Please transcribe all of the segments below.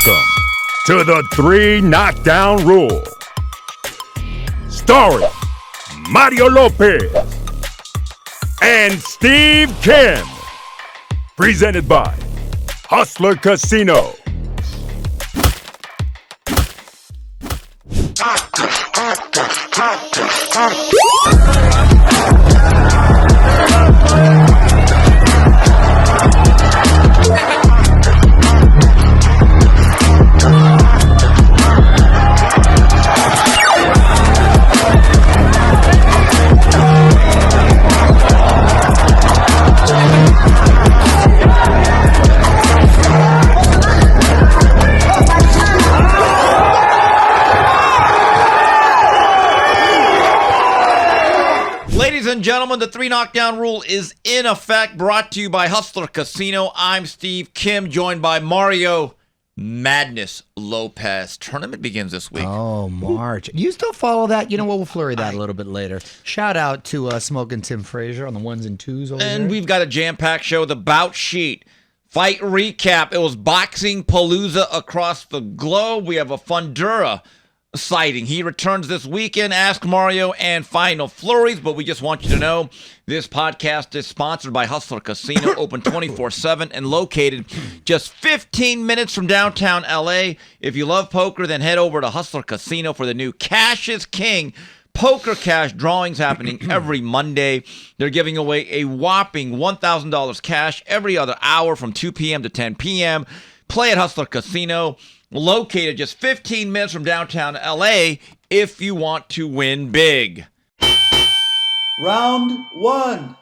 Welcome to the 3 Knockdown Rule. Starring Mario Lopez and Steve Kim. Presented by Hustler Casino. Ladies and gentlemen, the 3 Knockdown Rule is in effect, brought to you by Hustler Casino. I'm Steve Kim, joined by Mario Madness Lopez. Tournament begins this week. Oh, March. You still follow that? You know what? We'll flurry that a little bit later. Shout out to Smoking Tim Frazier on the 1s and 2s over there. And we've got a jam-packed show, the bout sheet, fight recap. It was boxing palooza across the globe. We have a Fundura sighting. He returns this weekend. Ask Mario and Final Flurries. But we just want you to know this podcast is sponsored by Hustler Casino, open 24/7 and located just 15 minutes from downtown LA. If you love poker, then head over to Hustler Casino for the new Cash is King Poker Cash drawings happening every Monday. They're giving away a whopping $1,000 cash every other hour from 2 p.m. to 10 p.m. Play at Hustler Casino, located just 15 minutes from downtown LA, if you want to win big. Round 1.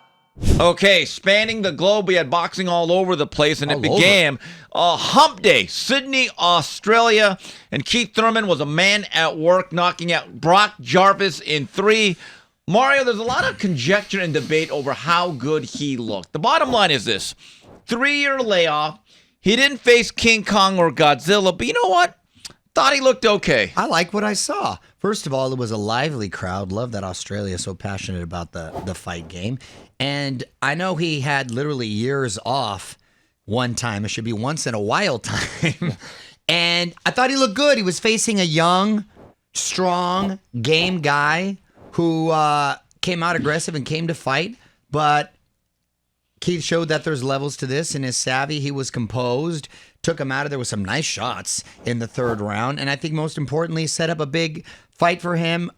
Okay, spanning the globe, we had boxing all over the place, and it began hump day, Sydney, Australia, and Keith Thurman was a man at work, knocking out Brock Jarvis in 3. Mario, there's a lot of conjecture and debate over how good he looked. The bottom line is this: 3-year layoff. He didn't face King Kong or Godzilla, but you know what? Thought he looked okay. I like what I saw. First of all, it was a lively crowd. Love that Australia is so passionate about the fight game. And I know he had literally years off one time. It should be once in a while time. And I thought he looked good. He was facing a young, strong, game guy who came out aggressive and came to fight. But Keith showed that there's levels to this and is savvy. He was composed, took him out of there with some nice shots in the 3rd round. And I think most importantly, set up a big fight for him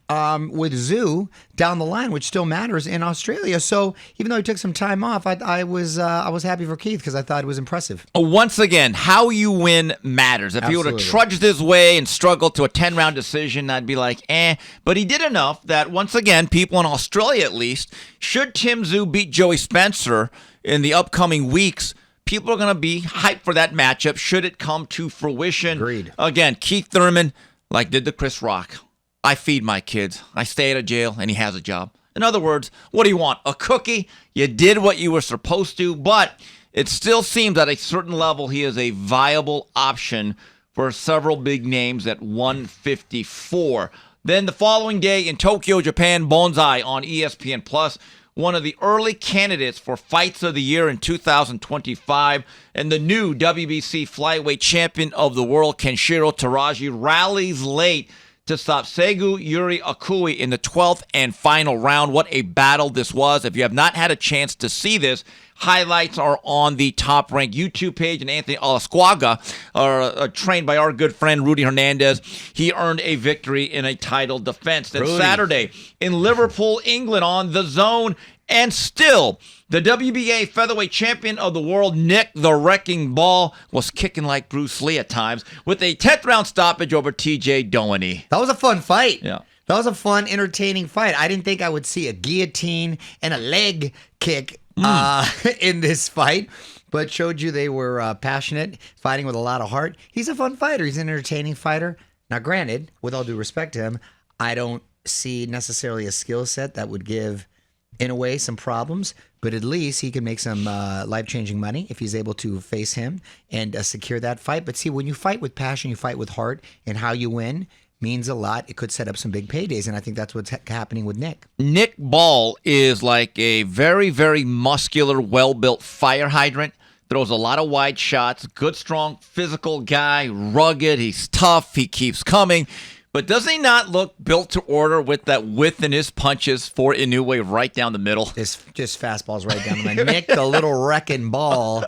with Zoo down the line, which still matters in Australia. So even though he took some time off, I was happy for Keith because I thought it was impressive. Once again, how you win matters. If he would have trudged his way and struggled to a 10-round decision, I'd be like, eh. But he did enough that, once again, people in Australia at least, should Tim Tszyu beat Joey Spencer in the upcoming weeks, people are going to be hyped for that matchup should it come to fruition. Agreed. Again, Keith Thurman, like did the Chris Rock. I feed my kids. I stay at a jail, and he has a job. In other words, what do you want? A cookie? You did what you were supposed to, but it still seems at a certain level he is a viable option for several big names at 154. Then the following day in Tokyo, Japan, Bonsai on ESPN+, one of the early candidates for Fights of the Year in 2025, and the new WBC flyweight champion of the world, Kenshiro Taraji, rallies late to stop Segu Yuri Akui in the 12th and final round. What a battle this was. If you have not had a chance to see this, highlights are on the Top Rank YouTube page, and Anthony Alasquaga, trained by our good friend Rudy Hernandez. He earned a victory in a title defense. Then Saturday in Liverpool, England on The Zone, and still the WBA featherweight champion of the world, Nick the Wrecking Ball, was kicking like Bruce Lee at times with a 10th round stoppage over TJ Doheny. That was a fun fight. Yeah. That was a fun, entertaining fight. I didn't think I would see a guillotine and a leg kick in this fight, but showed you they were passionate, fighting with a lot of heart. He's a fun fighter. He's an entertaining fighter. Now, granted, with all due respect to him, I don't see necessarily a skill set that would give, in a way, some problems, but at least he can make some life-changing money if he's able to face him and secure that fight. But see, when you fight with passion, you fight with heart, and how you win means a lot. It could set up some big paydays, and I think that's what's happening with Nick. Nick Ball is like a very, very muscular, well-built fire hydrant throws a lot of wide shots, good, strong, physical guy, rugged, he's tough, he keeps coming. But does he not look built to order with that width in his punches for Inoue right down the middle? Just fastballs right down the middle. Nick, the little wrecking ball,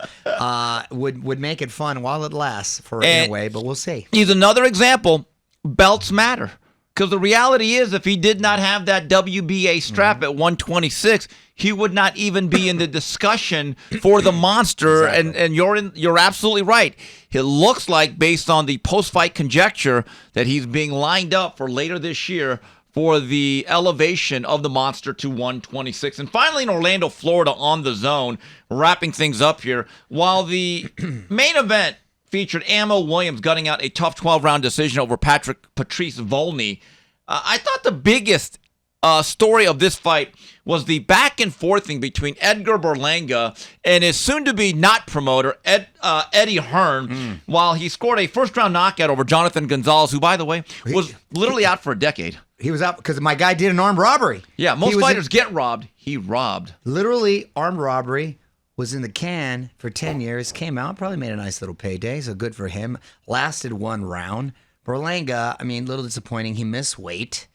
would make it fun while it lasts for Inoue, but we'll see. He's another example. Belts matter. Because the reality is, if he did not have that WBA strap at 126, he would not even be in the discussion for the monster. Exactly. And you're absolutely right. It looks like, based on the post-fight conjecture, that he's being lined up for later this year for the elevation of the monster to 126. And finally, in Orlando, Florida, on the zone, wrapping things up here, while the main event featured Ammo Williams gutting out a tough 12-round decision over Patrice Volney. I thought the biggest story of this fight was the back and forthing between Edgar Berlanga and his soon-to-be not promoter, Eddie Hearn, while he scored a first-round knockout over Jonathan Gonzalez, who, by the way, was literally out for a decade. He was out because my guy did an armed robbery. Yeah, most fighters get robbed. He robbed. Literally, armed robbery. Was in the can for 10 years, came out, probably made a nice little payday, so good for him. Lasted one round. Berlanga, a little disappointing. He missed weight.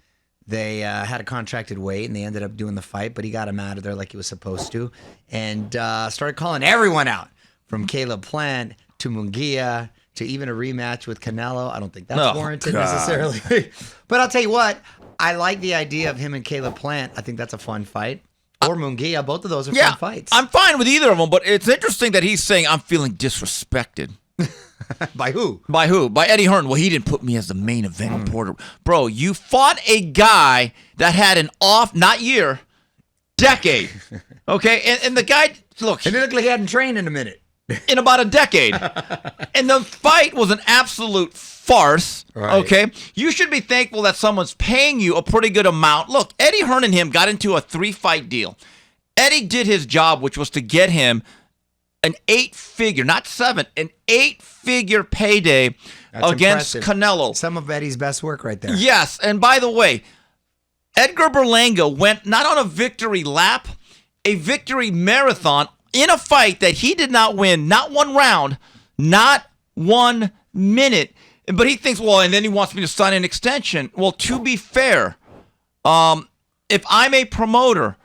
They had a contracted weight, and they ended up doing the fight, but he got him out of there like he was supposed to, and started calling everyone out, from Caleb Plant to Munguia to even a rematch with Canelo. I don't think that's warranted necessarily. But I'll tell you what, I like the idea of him and Caleb Plant. I think that's a fun fight. Or Munguia, both of those are fun fights. I'm fine with either of them, but it's interesting that he's saying I'm feeling disrespected. By who? By who? By Eddie Hearn. Well, he didn't put me as the main event reporter. Bro, you fought a guy that had an off, not year, decade. Okay? And the guy, look. And it looked like he hadn't trained in a minute. In about a decade. And the fight was an absolute farce. Right. Okay? You should be thankful that someone's paying you a pretty good amount. Look, Eddie Hearn and him got into a 3-fight deal. Eddie did his job, which was to get him an 8-figure, not 7, an 8-figure payday. That's against impressive. Canelo. Some of Eddie's best work right there. Yes, and by the way, Edgar Berlanga went not on a victory lap, a victory marathon in a fight that he did not win, not one round, not 1 minute. But he thinks, well, and then he wants me to sign an extension. Well, to be fair, if I'm a promoter,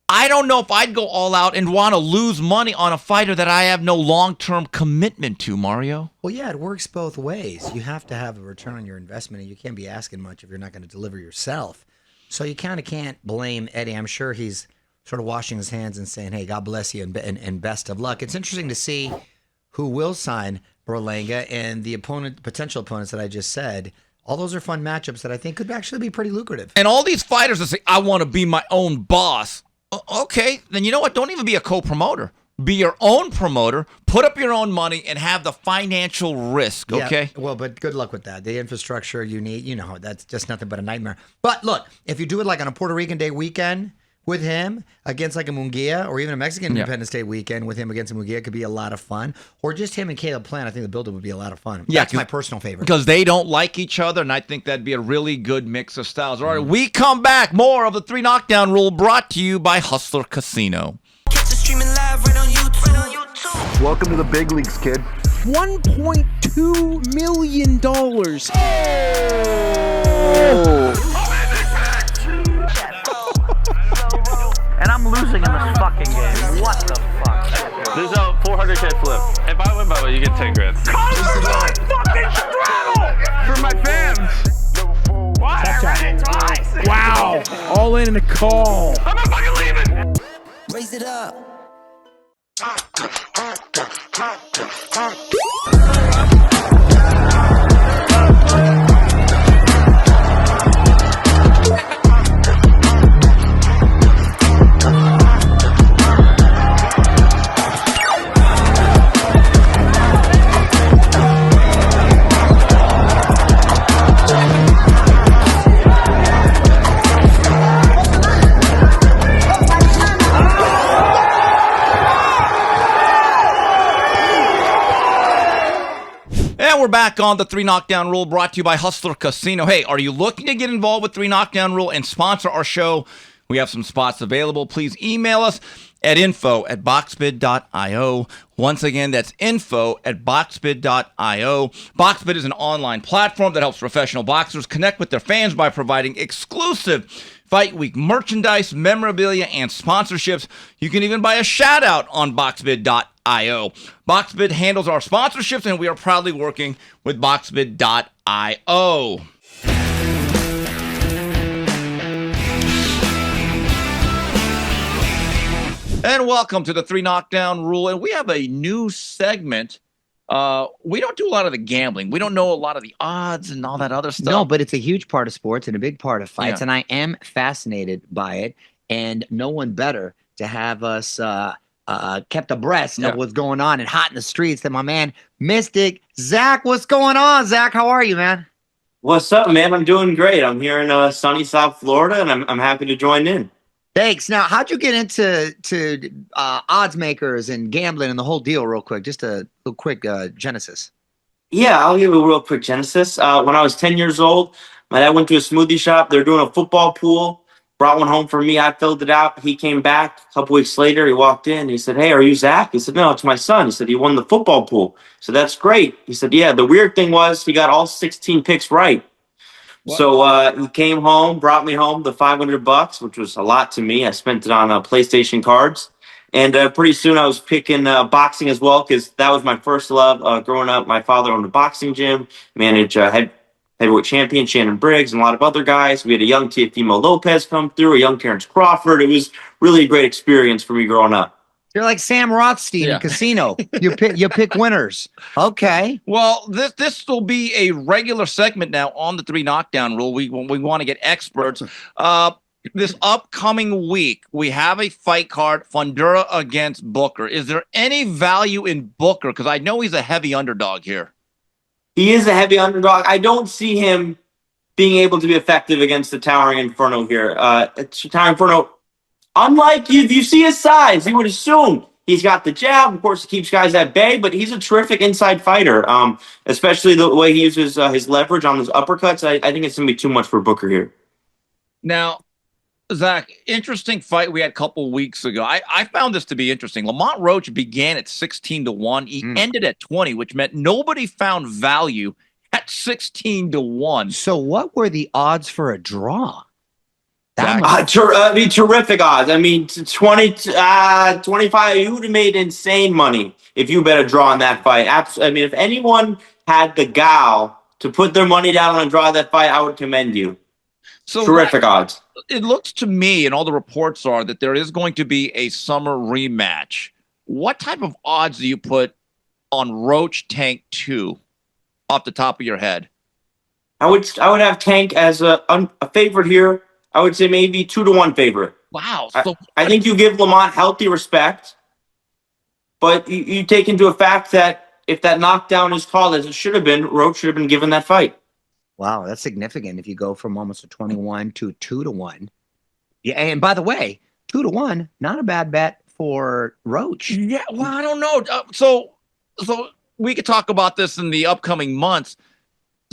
I don't know if I'd go all out and want to lose money on a fighter that I have no long-term commitment to, Mario. Well, yeah, it works both ways. You have to have a return on your investment, and you can't be asking much if you're not going to deliver yourself. So you kind of can't blame Eddie. I'm sure he's sort of washing his hands and saying, hey, God bless you and best of luck. It's interesting to see who will sign Berlanga and the potential opponents that I just said. All those are fun matchups that I think could actually be pretty lucrative. And all these fighters that say, I want to be my own boss. Okay, then you know what? Don't even be a co-promoter. Be your own promoter, put up your own money, and have the financial risk, okay? Yeah, well, but good luck with that. The infrastructure you need, that's just nothing but a nightmare. But look, if you do it like on a Puerto Rican Day weekend with him against like a Munguia, or even a Mexican Independence Day weekend with him against a Munguia, could be a lot of fun. Or just him and Caleb Plant, I think the build-up would be a lot of fun. Yeah, that's my personal favorite. Because they don't like each other, and I think that'd be a really good mix of styles. All right, we come back. More of the 3 Knockdown Rule brought to you by Hustler Casino. Catch it streaming live right on YouTube. Welcome to the big leagues, kid. $1.2 million. And I'm losing in this fucking game. What the fuck? There's a 400K flip. If I win by way, you get 10 grand. Fucking For my fans. Tap. Wow. All in the call. I'm not fucking leaving. Raise it up. And we're back on the 3 Knockdown Rule brought to you by Hustler Casino. Hey, are you looking to get involved with 3 Knockdown Rule and sponsor our show? We have some spots available. Please email us at info@boxbid.io. Once again, that's info@boxbid.io. Boxbid is an online platform that helps professional boxers connect with their fans by providing exclusive Fight Week merchandise, memorabilia, and sponsorships. You can even buy a shout out on boxbid.io. Boxbid handles our sponsorships, and we are proudly working with boxbid.io. And welcome to the 3 Knockdown Rule. And we have a new segment. We don't do a lot of the gambling. We don't know a lot of the odds and all that other stuff. No, but it's a huge part of sports and a big part of fights. Yeah. And I am fascinated by it. And no one better to have us kept abreast of what's going on and hot in the streets than my man, Mystic Zack. What's going on, Zack? How are you, man? What's up, man? I'm doing great. I'm here in sunny South Florida, and I'm happy to join in. Thanks. Now, how'd you get into odds makers and gambling and the whole deal real quick? Just a little quick genesis. Yeah, I'll give a real quick genesis. When I was 10 years old, my dad went to a smoothie shop. They're doing a football pool. Brought one home for me. I filled it out. He came back a couple weeks later. He walked in. He said, "Hey, are you Zack?" He said, "No, it's my son." He said, "He won the football pool." So that's great. He said, "Yeah, the weird thing was he got all 16 picks right." What? So he came home, brought me home the $500, which was a lot to me. I spent it on PlayStation cards. And pretty soon I was picking boxing as well, because that was my first love. Growing up, my father owned a boxing gym, managed heavyweight champion Shannon Briggs and a lot of other guys. We had a young Teofimo Lopez come through, a young Terrence Crawford. It was really a great experience for me growing up. You're like Sam Rothstein in Casino. You pick winners. Okay. Well, this will be a regular segment now on the 3 Knockdown Rule. We want to get experts. This upcoming week, we have a fight card, Fundura against Booker. Is there any value in Booker? Because I know he's a heavy underdog here. He is a heavy underdog. I don't see him being able to be effective against the Towering Inferno here. Towering Inferno, unlike if you see his size, you would assume he's got the jab. Of course, he keeps guys at bay, but he's a terrific inside fighter, especially the way he uses his leverage on those uppercuts. I think it's going to be too much for Booker here. Now, Zack, interesting fight we had a couple weeks ago. I found this to be interesting. Lamont Roach began at 16-1. He ended at 20, which meant nobody found value at 16-1. So what were the odds for a draw? Terrific odds. I mean, 20, 25, you would have made insane money if you bet a draw on that fight. I mean, if anyone had the gal to put their money down on a draw that fight, I would commend you. So terrific odds. It looks to me, and all the reports are, that there is going to be a summer rematch. What type of odds do you put on Roach Tank 2 off the top of your head? I would have Tank as a favorite here. I would say maybe 2-1 favorite. Wow. So I think you give Lamont healthy respect, but you take into a fact that if that knockdown is called as it should have been, Roach should have been given that fight. Wow, that's significant if you go from almost a 21 to 2-1. Yeah, and by the way, 2-1, not a bad bet for Roach. Yeah, well, I don't know. So we could talk about this in the upcoming months.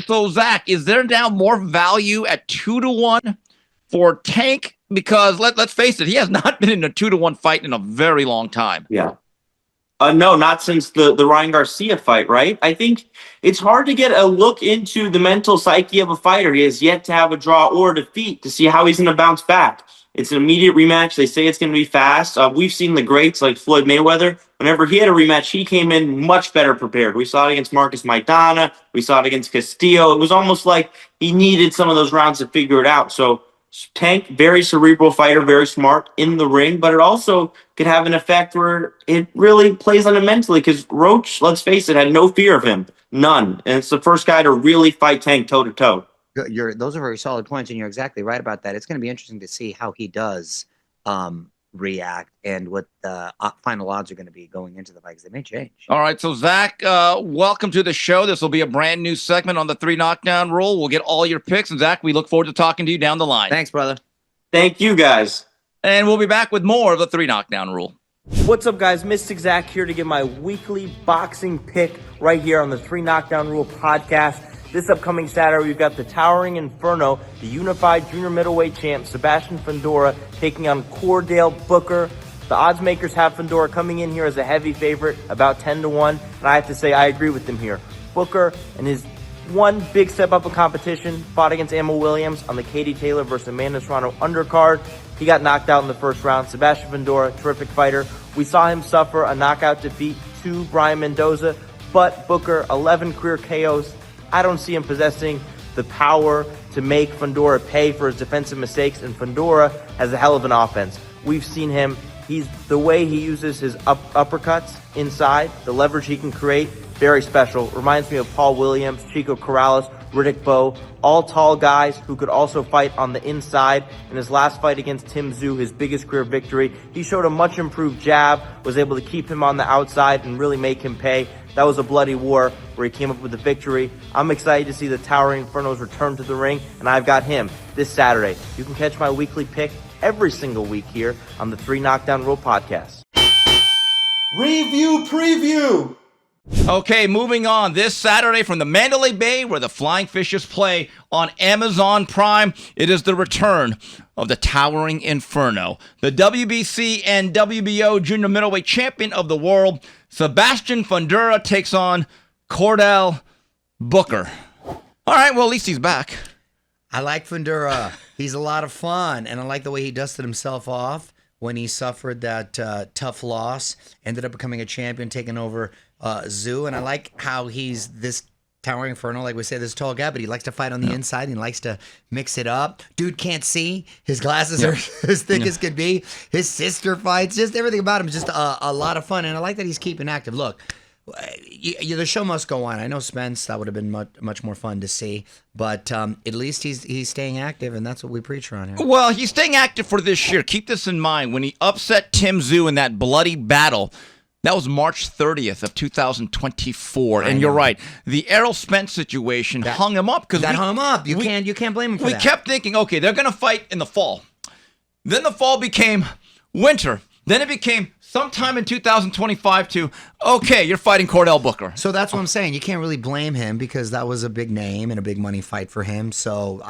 So, Zack, is there now more value at 2-1 for Tank? Because let's face it, he has not been in a 2-1 fight in a very long time. Yeah. No, not since the Ryan Garcia fight, right? I think it's hard to get a look into the mental psyche of a fighter. He has yet to have a draw or a defeat to see how he's going to bounce back. It's an immediate rematch. They say it's going to be fast. We've seen the greats like Floyd Mayweather. Whenever he had a rematch, he came in much better prepared. We saw it against Marcus Maidana. We saw it against Castillo. It was almost like he needed some of those rounds to figure it out. So Tank, very cerebral fighter, very smart in the ring, but it also could have an effect where it really plays on him mentally, because Roach, let's face it, had no fear of him. None. And it's the first guy to really fight Tank toe-to-toe. Those are very solid points, and you're exactly right about that. It's going to be interesting to see how he does react and what the final odds are going to be going into the fight, because they may change. All right, so Zack, welcome to the show. This will be a brand new segment on the 3 Knockdown Rule. We'll get all your picks, and Zack, we look forward to talking to you down the line. Thanks, brother. Thank you, guys. And we'll be back with more of the 3 Knockdown Rule. What's up, guys? Mystic Zack here to give my weekly boxing pick right here on the 3 Knockdown Rule podcast. This upcoming Saturday, we've got the Towering Inferno, the unified junior middleweight champ, Sebastian Fundura, taking on Cordell Booker. The odds makers have Fundura coming in here as a heavy favorite, about 10-1, and I have to say I agree with them here. Booker, and his one big step up in competition, fought against Emma Williams on the Katie Taylor versus Amanda Serrano undercard. He got knocked out in the first round. Sebastian Fundura, terrific fighter. We saw him suffer a knockout defeat to Brian Mendoza, but Booker, 11 career KOs. I don't see him possessing the power to make Fundura pay for his defensive mistakes, and Fundura has a hell of an offense. We've seen him. The way he uses his uppercuts inside, the leverage he can create, very special. Reminds me of Paul Williams, Chico Corrales, Riddick Bowe, all tall guys who could also fight on the inside. In his last fight against Tim Tszyu, his biggest career victory, he showed a much improved jab, was able to keep him on the outside and really make him pay. That was a bloody war where he came up with the victory. I'm excited to see the Towering Infernos return to the ring, and I've got him this Saturday. You can catch my weekly pick every single week here on the 3 Knockdown Rule podcast. Review preview. Okay, moving on. This Saturday from the Mandalay Bay, where the Flying Fishes play on Amazon Prime, it is the return of the Towering Inferno. The WBC and WBO junior middleweight champion of the world, Sebastian Fundura, takes on Cordell Booker. All right, well, at least he's back. I like Fundura. He's a lot of fun, and I like the way he dusted himself off when he suffered that tough loss, ended up becoming a champion, taking over Tszyu, and I like how he's this Towering Inferno, like we say, this tall guy, but he likes to fight on the inside, and he likes to mix it up. Dude can't see. His glasses are as thick as could be. His sister fights, just everything about him is just a lot of fun, and I like that he's keeping active. Look, the show must go on. I know Spence, that would have been much more fun to see, but at least he's staying active, and that's what we preach around here. Well, he's staying active for this year. Keep this in mind. When he upset Tim Tszyu in that bloody battle, that was March 30th of 2024, and you're right. The Errol Spence situation hung him up because hung him up. You can't blame him for that. We kept thinking, okay, they're going to fight in the fall. Then the fall became winter. Then it became sometime in 2025 to, okay, you're fighting Cordell Booker. So that's what I'm saying. You can't really blame him because that was a big name and a big money fight for him. So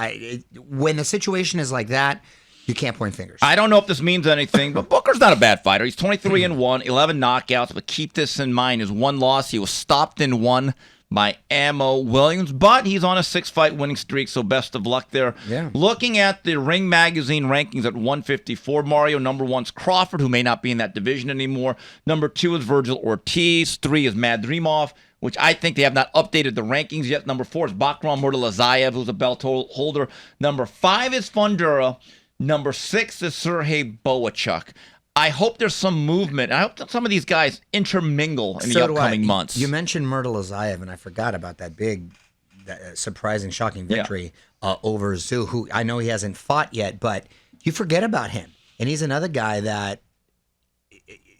when the situation is like that, you can't point fingers. I don't know if this means anything, but Booker's not a bad fighter. He's 23-1, 11 knockouts, but keep this in mind. His one loss, he was stopped in one by Ammo Williams, but he's on a 6-fight winning streak, so best of luck there. Yeah. Looking at the Ring Magazine rankings at 154, Mario, number 1's Crawford, who may not be in that division anymore. Number 2 is Virgil Ortiz. 3 is Madrimov, which I think they have not updated the rankings yet. Number 4 is Bakram Murtalazayev, who's a belt holder. Number 5 is Fundura. Number 6 is Sergey Boachuk. I hope there's some movement. I hope that some of these guys intermingle in the upcoming months. You mentioned Murtalazayev, and I forgot about that big, surprising, shocking victory over Tszyu, who I know he hasn't fought yet, but you forget about him. And he's another guy that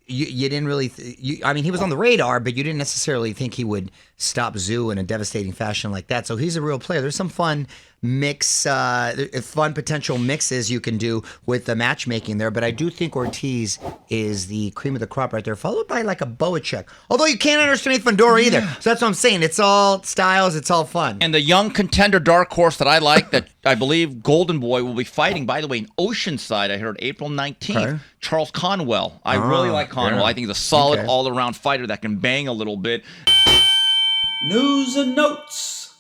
you didn't really I mean, he was on the radar, but you didn't necessarily think he would stop Tszyu in a devastating fashion like that. So he's a real player. There's some fun potential mixes you can do with the matchmaking there, but I do think Ortiz is the cream of the crop right there, followed by like a Boachuk. Although you can't underestimate Fundura either. So that's what I'm saying. It's all styles, it's all fun. And the young contender dark horse that I like, that I believe Golden Boy will be fighting, by the way, in Oceanside, I heard April 19th, Charles Conwell. I really like Conwell. I think he's a solid all-around fighter that can bang a little bit. News and notes.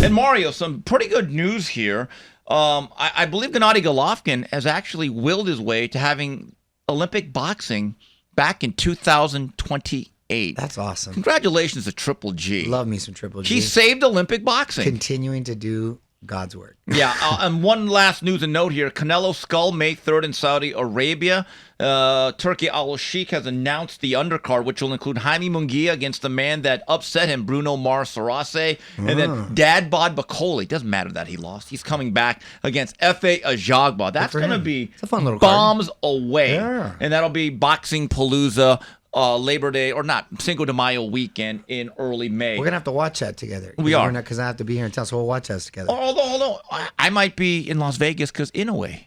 And Mario, some pretty good news here. I believe Gennady Golovkin has actually willed his way to having Olympic boxing back in 2028. That's awesome. Congratulations to Triple G. Love me some Triple G. He saved Olympic boxing. Continuing to do God's work. Yeah, and one last news and note here. Canelo Skull, May 3rd in Saudi Arabia. Turkey Al-Sheikh has announced the undercard, which will include Jaime Munguia against the man that upset him, Bruno Marsorase. And then Dad Bod Bakoli. Doesn't matter that he lost. He's coming back against Efe Ajagba. That's going to be a fun little bombs card. Away. Yeah. And that'll be Boxing Palooza. Labor Day, or not, Cinco de Mayo weekend in early May. We're going to have to watch that together. We are. Because I have to be here in town, so we'll watch that together. Although I might be in Las Vegas because Inoue,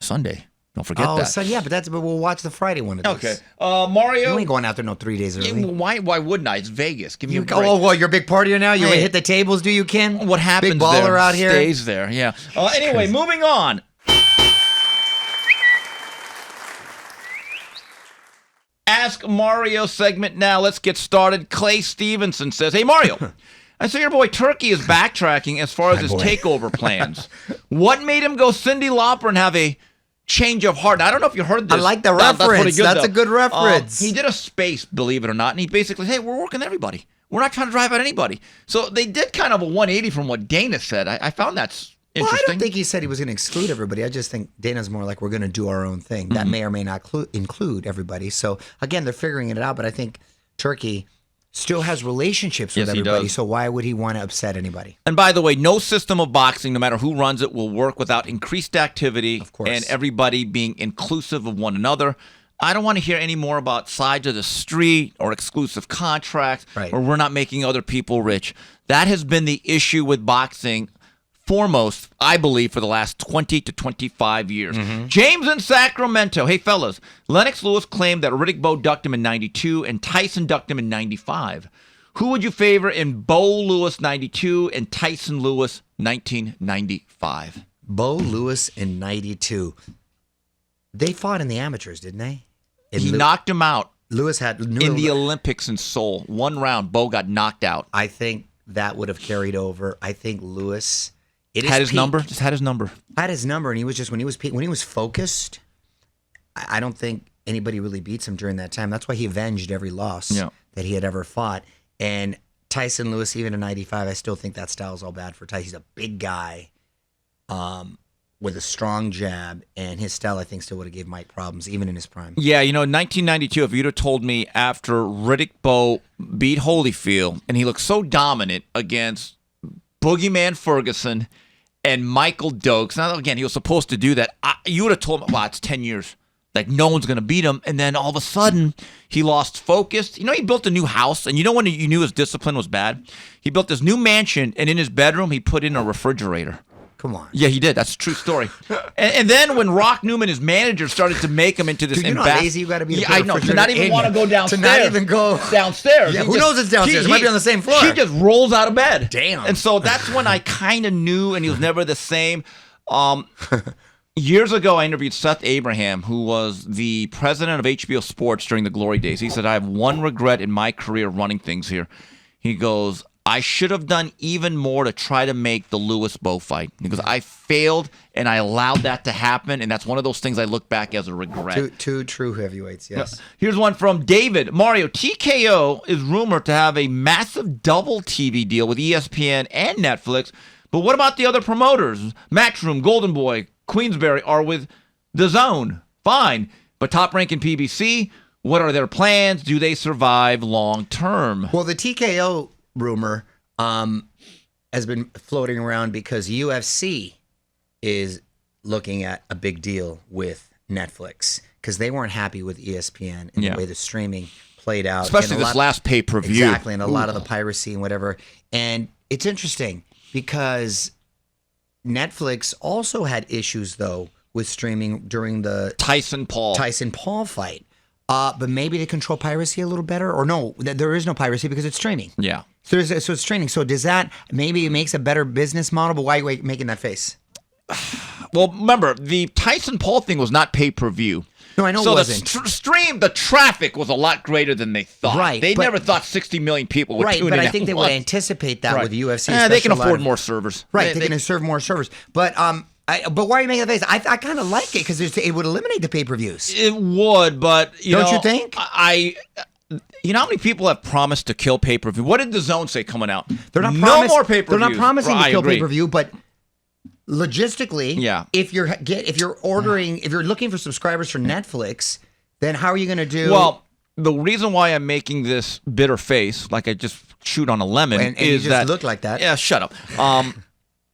Sunday. Don't forget that. So yeah, but we'll watch the Friday one of these. Okay. Mario. You ain't going out there 3 days early. Why wouldn't I? It's Vegas. Give me a break. Oh, well, you're a big partier now? You hit the tables, do you, Ken? What happens big baller there out here? Stays there, yeah. Anyway, moving on. Ask Mario segment now. Let's get started. Clay Stevenson says, hey, Mario, I see your boy Turkey is backtracking as far as his takeover plans. What made him go Cyndi Lauper and have a change of heart? Now, I don't know if you heard this. I like the reference. That's a good reference. He did a space, believe it or not, and he basically, hey, we're working everybody. We're not trying to drive out anybody. So they did kind of a 180 from what Dana said. I found that's interesting. Well, I don't think he said he was going to exclude everybody. I just think Dana's more like, we're going to do our own thing. That may or may not include everybody. So, again, they're figuring it out, but I think Turkey still has relationships with everybody, so why would he want to upset anybody? And by the way, no system of boxing, no matter who runs it, will work without increased activity and everybody being inclusive of one another. I don't want to hear any more about sides of the street or exclusive contracts or we're not making other people rich. That has been the issue with boxing foremost, I believe, for the last 20 to 25 years. James in Sacramento. Hey, fellas, Lennox Lewis claimed that Riddick Bowe ducked him in 92 and Tyson ducked him in 95. Who would you favor in Bowe Lewis 92 and Tyson Lewis 1995? Bowe Lewis in 92. They fought in the amateurs, didn't they? He knocked him out. Lewis had in the Olympics in Seoul. One round, Bowe got knocked out. I think that would have carried over. I think Lewis... Had his number? Just had his number. Had his number, and he was just, when he was focused, I don't think anybody really beats him during that time. That's why he avenged every loss that he had ever fought. And Tyson Lewis, even in 95, I still think that style's all bad for Tyson. He's a big guy with a strong jab, and his style, I think, still would have gave Mike problems, even in his prime. Yeah, in 1992, if you'd have told me after Riddick Bowe beat Holyfield, and he looked so dominant against Boogeyman Ferguson and Michael Dokes. Now, again, he was supposed to do that. You would have told me, wow, it's 10 years. Like, no one's going to beat him. And then all of a sudden, he lost focus. He built a new house. And when you knew his discipline was bad? He built this new mansion, and in his bedroom, he put in a refrigerator. Come on. Yeah, he did. That's a true story. and then when Rock Newman, his manager, started to make him into this... Dude, you know how lazy you got to be to I know. To not even want to go downstairs. To not even go... downstairs. Yeah, who knows it's downstairs? It might be on the same floor. He just rolls out of bed. Damn. And so that's when I kind of knew, and he was never the same. Years ago, I interviewed Seth Abraham, who was the president of HBO Sports during the glory days. He said, I have one regret in my career running things here. He goes... I should have done even more to try to make the Lewis-Bowe fight because I failed and I allowed that to happen, and that's one of those things I look back as a regret. Two true heavyweights, yes. Here's one from David. Mario, TKO is rumored to have a massive double TV deal with ESPN and Netflix, but what about the other promoters? Matchroom, Golden Boy, Queensberry are with DAZN. Fine, but Top Rank and PBC, what are their plans? Do they survive long term? Well, the TKO rumor has been floating around because UFC is looking at a big deal with Netflix because they weren't happy with ESPN and the way the streaming played out. Especially this last pay-per-view. Exactly, and a lot of the piracy and whatever. And it's interesting because Netflix also had issues, though, with streaming during the Tyson Paul fight. But maybe they control piracy a little better. Or no, there is no piracy because it's streaming. Yeah. So it's streaming. So does that, maybe it makes a better business model, but why are you making that face? Well, remember, the Tyson Paul thing was not pay-per-view. No, I know it wasn't. So the traffic was a lot greater than they thought. Right. They never thought 60 million people would tune in. Right, but I think they would anticipate that with UFC. They can afford more servers. Right, they can serve more servers. But but why are you making that face? I kind of like it because it would eliminate the pay-per-views. It would, but don't you think? You know how many people have promised to kill pay-per-view? What did DAZN say coming out? They're not no more pay-per-views. They're not promising to kill pay-per-view, but logistically, if you're looking for subscribers for Netflix, then how are you going to do? Well, the reason why I'm making this bitter face, like I just chewed on a lemon, and is you just look like that. Yeah, shut up.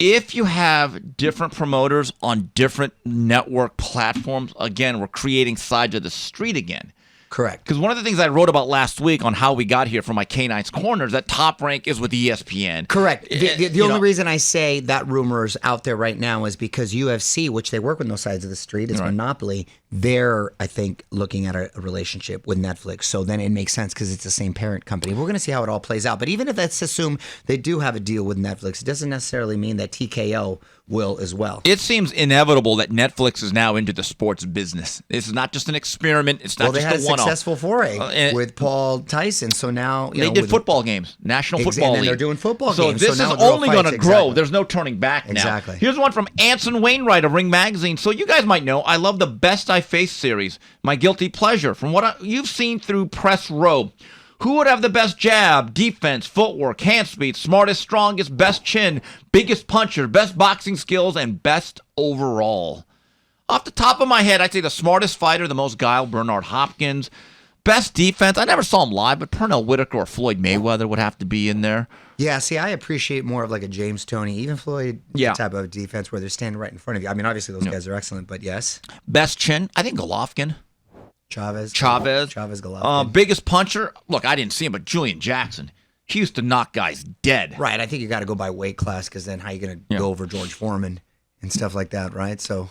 If you have different promoters on different network platforms, again, we're creating sides of the street again. Correct. Because one of the things I wrote about last week on how we got here from my K9's Corner is that Top Rank is with ESPN. Correct. The only reason I say that rumor is out there right now is because UFC, which they work with no sides of the street, it's monopoly. they're, I think, looking at a relationship with Netflix. So then it makes sense because it's the same parent company. We're going to see how it all plays out. But even if let's assume they do have a deal with Netflix, it doesn't necessarily mean that TKO will as well. It seems inevitable that Netflix is now into the sports business. It's not just an experiment. It's not just a one-off. They had a successful foray with Paul Tyson. So now they did football games, National Football League. And they're doing football so games. This is only going to grow. There's no turning back now. Exactly. Here's one from Anson Wainwright of Ring Magazine. So you guys might know, I love the Best I Face series, my guilty pleasure. From what you've seen through Press Row, who would have the best jab, defense, footwork, hand speed, smartest, strongest, best chin, biggest puncher, best boxing skills, and best overall? Off the top of my head, I'd say the smartest fighter, the most guile, Bernard Hopkins. Best defense, I never saw him live, but Pernell Whitaker or Floyd Mayweather would have to be in there. Yeah, see, I appreciate more of like a James Toney, even Floyd type of defense where they're standing right in front of you. I mean, obviously those guys are excellent, but yes. Best chin, I think Golovkin. Chavez, Golovkin. Biggest puncher, look, I didn't see him, but Julian Jackson. He used to knock guys dead. Right, I think you got to go by weight class because then how you going to go over George Foreman and stuff like that, right? So.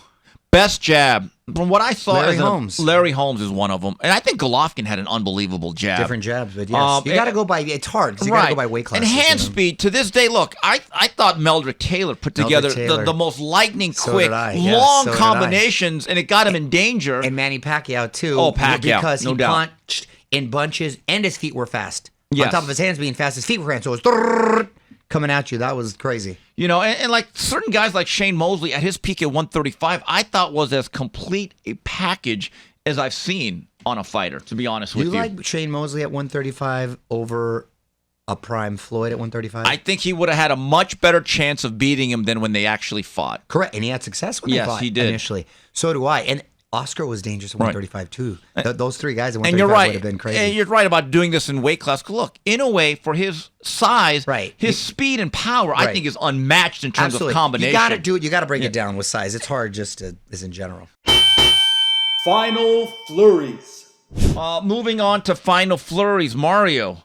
Best jab, from what I saw, Larry Holmes. Larry Holmes is one of them, and I think Golovkin had an unbelievable jab. Different jabs, but yes, you got to go by. It's hard because you got to go by weight class. And hand speed to this day. Look, I thought Meldrick Taylor put together the most lightning quick, long combinations, and it got him in danger. And Manny Pacquiao too. Oh, Pacquiao, because he punched in bunches, and his feet were fast. Yes. On top of his hands being fast, his feet were fast. So it was coming at you. That was crazy. You know, and like certain guys like Shane Mosley at his peak at 135, I thought was as complete a package as I've seen on a fighter, to be honest with you. You like Shane Mosley at 135 over a prime Floyd at 135? I think he would have had a much better chance of beating him than when they actually fought. Correct, and he had success when he fought he did. initially. So do I. And Oscar was dangerous at 135 too. Those three guys at 135 and you're right. would have been crazy. And you're right about doing this in weight class. Look, in a way, for his size, his speed and power, I think is unmatched in terms of combination. You got to do it. You got to break it down with size. It's hard just as in general. Final flurries. Moving on to final flurries, Mario.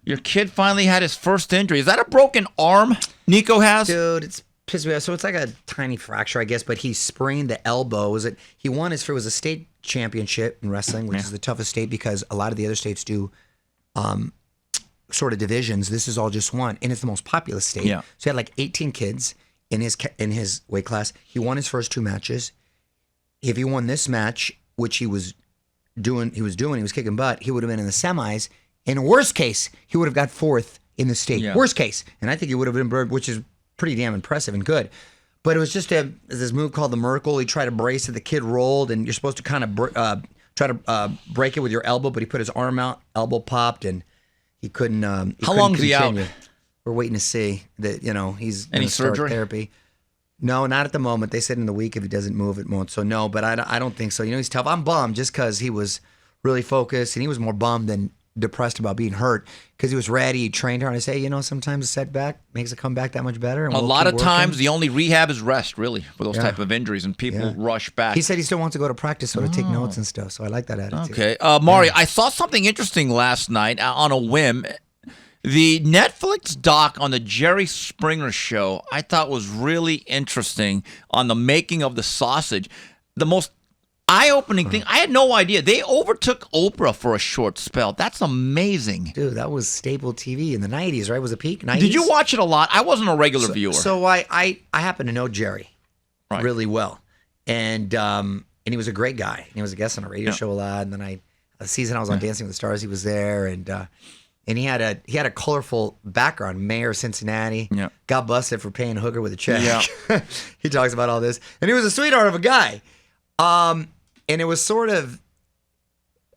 Your kid finally had his first injury. Is that a broken arm Nico has? Dude, it's pissed me off. So it's like a tiny fracture, I guess, but he sprained the elbow. He won it was a state championship in wrestling, which is the toughest state because a lot of the other states do sort of divisions. This is all just one, and it's the most populous state. Yeah. So he had like 18 kids in his weight class. He won his first two matches. If he won this match, which he was kicking butt, he would have been in the semis. In worst case, he would have got fourth in the state. Yeah. Worst case. And I think he would have been, which is pretty damn impressive and good. But it was just this move called the Merkle. He tried to brace it. The kid rolled, and you're supposed to kind of try to break it with your elbow, but he put his arm out, elbow popped, and he couldn't. How long is he out? We're waiting to see that. He's any surgery? Therapy. No, not at the moment. They said in the week if he doesn't move, it won't. So no, but I don't think so. He's tough. I'm bummed just because he was really focused, and he was more bummed than depressed about being hurt because he was ready. He trained hard. I say, sometimes a setback makes a comeback that much better. And a lot of times, the only rehab is rest, really, for those type of injuries, and people rush back. He said he still wants to go to practice, so to take notes and stuff. So I like that attitude. Okay, Mario, I saw something interesting last night on a whim. The Netflix doc on the Jerry Springer show, I thought was really interesting on the making of the sausage. The most eye-opening thing, I had no idea. They overtook Oprah for a short spell. That's amazing. Dude, that was staple TV in the 90s, right? Was it peak 90s? Did you watch it a lot? I wasn't a regular viewer. So I happen to know Jerry really well. And he was a great guy. He was a guest on a radio show a lot. And then a season I was on Dancing with the Stars, he was there. And he had a colorful background, mayor of Cincinnati. Yeah. Got busted for paying a hooker with a check. Yeah. He talks about all this. And he was a sweetheart of a guy. And it was sort of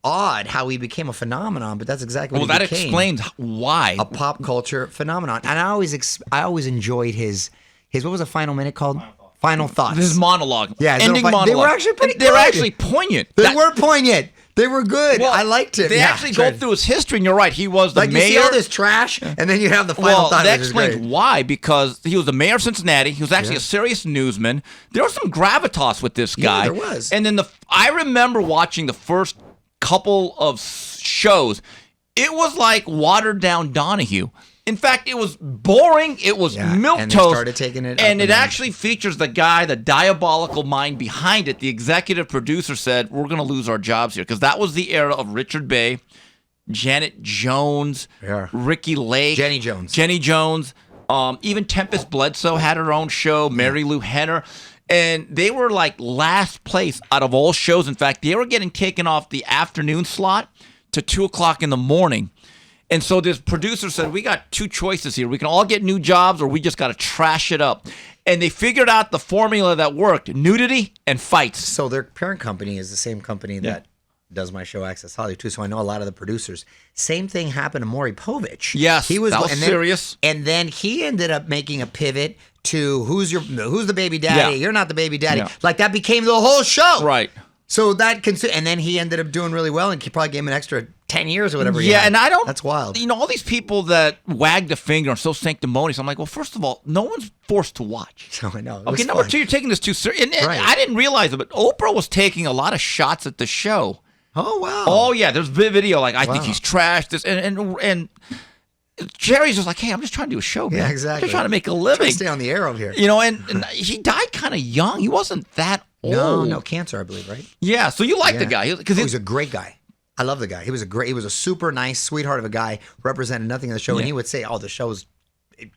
odd how he became a phenomenon, but that's exactly what he became. Well, that explains why. A pop culture phenomenon. And I always enjoyed his what was the final minute called? Final Thoughts. His monologue. Yeah. Ending monologue. They were actually pretty good. They were actually poignant. They were poignant. They were good. Well, I liked it. They actually go through his history, and you're right. He was the mayor. You see all this trash, and then you have the final thought. That explains why, because he was the mayor of Cincinnati. He was actually a serious newsman. There was some gravitas with this guy. Yeah, there was. And then I remember watching the first couple of shows. It was like watered down Donahue. In fact, it was boring. It was milquetoast. And they started taking it. And it actually features the guy, the diabolical mind behind it. The executive producer said, we're going to lose our jobs here. Because that was the era of Richard Bay, Janet Jones, Ricky Lake. Jenny Jones. Even Tempest Bledsoe had her own show, Mary Lou Henner. And they were like last place out of all shows. In fact, they were getting taken off the afternoon slot to 2 o'clock in the morning. And so this producer said, we got two choices here. We can all get new jobs or we just got to trash it up. And they figured out the formula that worked, nudity and fights. So their parent company is the same company that does my show Access Hollywood too. So I know a lot of the producers. Same thing happened to Maury Povich. Yes, that was serious. And then he ended up making a pivot to who's the baby daddy? You're not the baby daddy. Yeah. Like that became the whole show. Right. So and then he ended up doing really well and he probably gave him an extra 10 years or whatever. And I don't. That's wild. You know, all these people that wag the finger are so sanctimonious. I'm like, well, first of all, no one's forced to watch. So I know. Okay, number two, you're taking this too serious. And I didn't realize it, but Oprah was taking a lot of shots at the show. Oh, wow. Oh, yeah. There's video like, I think he's trashed this. And Jerry's just like, hey, I'm just trying to do a show, man. Yeah, exactly. I'm just trying to make a living. Trying to stay on the air over here. You know, and he died kind of young. He wasn't that old. No, cancer, I believe, right? Yeah, so you like the guy. Because he's a great guy. I love the guy. He was a super nice, sweetheart of a guy, represented nothing in the show, and he would say, oh, the show's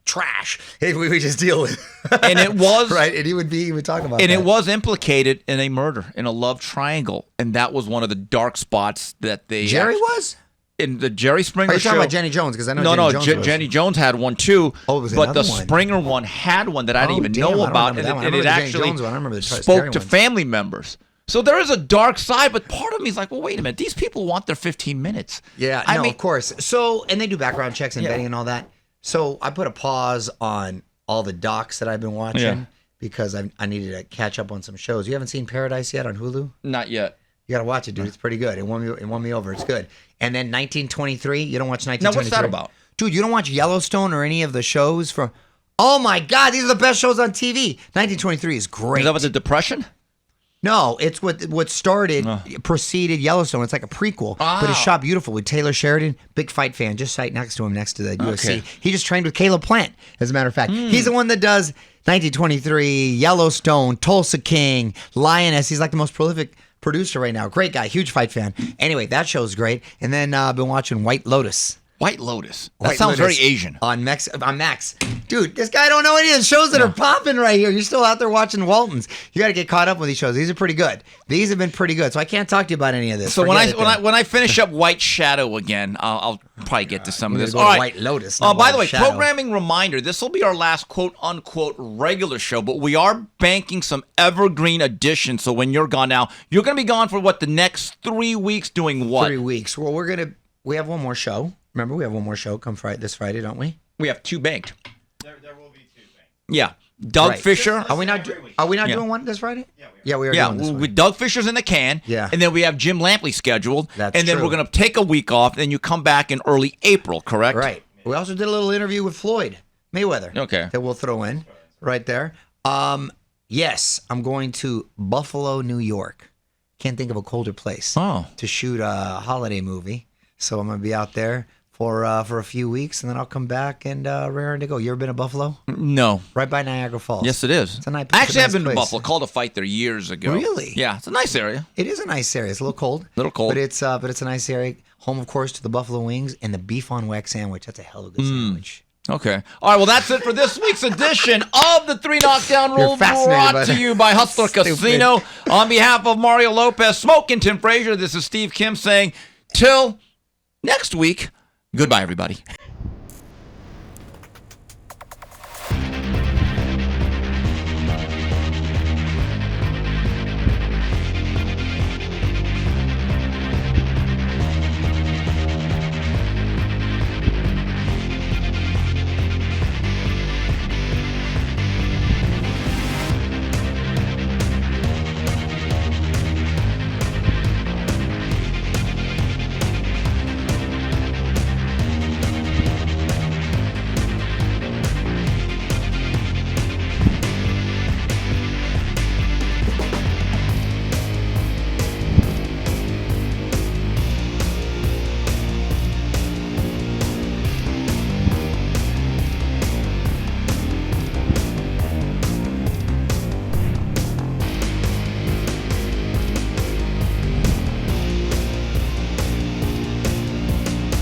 trash. We just deal with it. And it was. Right, and he would talk about and that. it was implicated in a murder, in a love triangle, and that was one of the dark spots that they... Jerry was? In the Jerry Springer show. Are you talking about Jenny Jones? Because I know Jenny Jones had one too. Oh, it was but another the one. Springer one had one that I didn't even know about, and it actually spoke to family members. So there is a dark side, but part of me is like, well, wait a minute. These people want their 15 minutes. Yeah, I mean, of course. So, and they do background checks and vetting and all that. So I put a pause on all the docs that I've been watching because I needed to catch up on some shows. You haven't seen Paradise yet on Hulu? Not yet. You got to watch it, dude. It's pretty good. It won me over. It's good. And then 1923. You don't watch 1923? Now, what's that about? Dude, you don't watch Yellowstone or any of the shows from... Oh, my God. These are the best shows on TV. 1923 is great. Is that with the Depression? No, it's what preceded Yellowstone. It's like a prequel, but it's shot beautiful with Taylor Sheridan, big fight fan, just right next to him, next to the UFC. He just trained with Caleb Plant, as a matter of fact. He's the one that does 1923, Yellowstone, Tulsa King, Lioness. He's like the most prolific producer right now. Great guy, huge fight fan. Anyway, that show's great. And then I've been watching White Lotus. White Lotus. That sounds very Asian. On Max. Dude, this guy don't know any of the shows that are popping right here. You're still out there watching Waltons. You got to get caught up with these shows. These are pretty good. These have been pretty good. So I can't talk to you about any of this. So when I finish up White Shadow again, I'll probably get to some of this. All right. White Lotus. By the way, programming reminder, this will be our last quote-unquote regular show, but we are banking some evergreen additions. So when you're gone now, you're going to be gone for the next 3 weeks doing what? 3 weeks. Well, we have one more show. Remember, we have one more show this Friday, don't we? We have two banked. There will be two banked. Yeah. Doug Fisher. Are we not doing one this Friday? Yeah, we are doing this Friday. Doug Fisher's in the can. Yeah. And then we have Jim Lampley scheduled. That's and then true. we're going to take a week off, and you come back in early April, correct? Right. We also did a little interview with Floyd Mayweather. Okay. That we'll throw in right there. Yes, I'm going to Buffalo, New York. Can't think of a colder place to shoot a holiday movie. So I'm going to be out there for a few weeks, and then I'll come back and raring to go. You ever been to Buffalo? No. Right by Niagara Falls. Yes, it is. It's a nice, Actually, I've been place. to Buffalo. Called a fight there years ago. Really? Yeah, it's a nice area. It is a nice area. It's a little cold. But it's a nice area. Home, of course, to the Buffalo Wings and the beef on wax sandwich. That's a hell of a good sandwich. Okay. All right, well, that's it for this week's edition of the 3 Knockdown Rule, brought to you by Hustler Casino. On behalf of Mario Lopez, Smoke, and Tim Frazier, this is Steve Kim saying, till next week, goodbye, everybody.